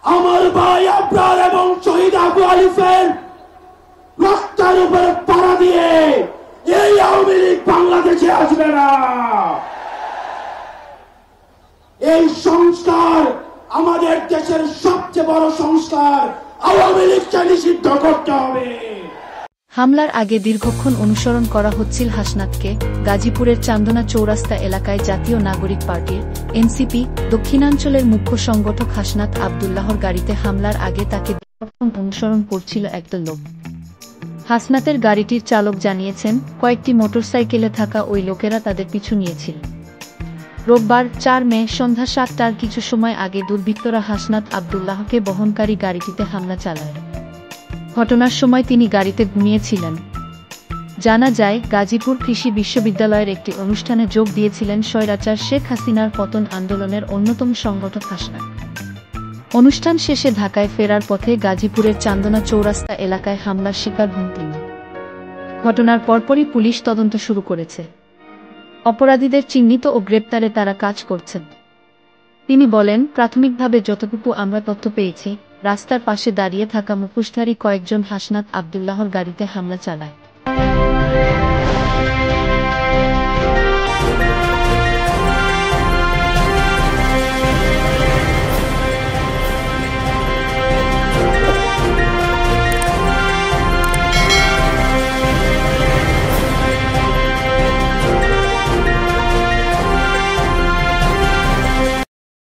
আমার ভাই আপনার এবং শহীদ আবু আলিফের রক্তের উপরে পাড়া দিয়ে এই আওয়ামী লীগ বাংলাদেশে আসবে না। এই সংস্কার আমাদের দেশের সবচেয়ে বড় সংস্কার, আওয়ামী লীগকে নিষিদ্ধ করতে হবে। হামলার আগে দীর্ঘক্ষণ অনুসরণ করা হচ্ছিল হাসনাতকে। গাজীপুরের চান্দনা চৌরাস্তা এলাকায় জাতীয় নাগরিক পার্টির এনসিপি দক্ষিণাঞ্চলের মুখ্য সংগঠক হাসনাত আব্দুল্লাহর গাড়িতে হামলার আগে তাকে দীর্ঘক্ষণ অনুসরণ করছিল একদল লোক। হাসনাতের গাড়িটির চালক জানিয়েছেন, কয়েকটি মোটরসাইকেলে থাকা ওই লোকেরা তাদের পিছু নিয়েছিল। রোববার ৪ মে সন্ধ্যা ৭টার কিছু সময় আগে দুর্বৃত্তরা হাসনাত আব্দুল্লাহকে বহনকারী গাড়িটিতে হামলা চালায়। ঘটনার সময় তিনি গাড়িতে ঘুমিয়েছিলেন। জানা যায়, গাজীপুর কৃষি বিশ্ববিদ্যালয়ের একটি অনুষ্ঠানে যোগ দিয়েছিলেন স্বৈরাচার শেখ হাসিনার পতন আন্দোলনের অন্যতম সংগঠক হাসনাত। অনুষ্ঠান শেষে ঢাকায় ফেরার পথে গাজীপুরের চান্দনা চৌরাস্তা এলাকায় হামলার শিকার হন তিনি। ঘটনার পরপরই পুলিশ তদন্ত শুরু করেছে। অপরাধীদের চিহ্নিত ও গ্রেপ্তারে তারা কাজ করছেন। তিনি বলেন, প্রাথমিকভাবে যতটুকু আমরা তথ্য পেয়েছি, রাস্তার পাশে দাঁড়িয়ে থাকা মুখোশধারী কয়েকজন হাসনাত আব্দুল্লাহর গাড়িতে হামলা চালায়।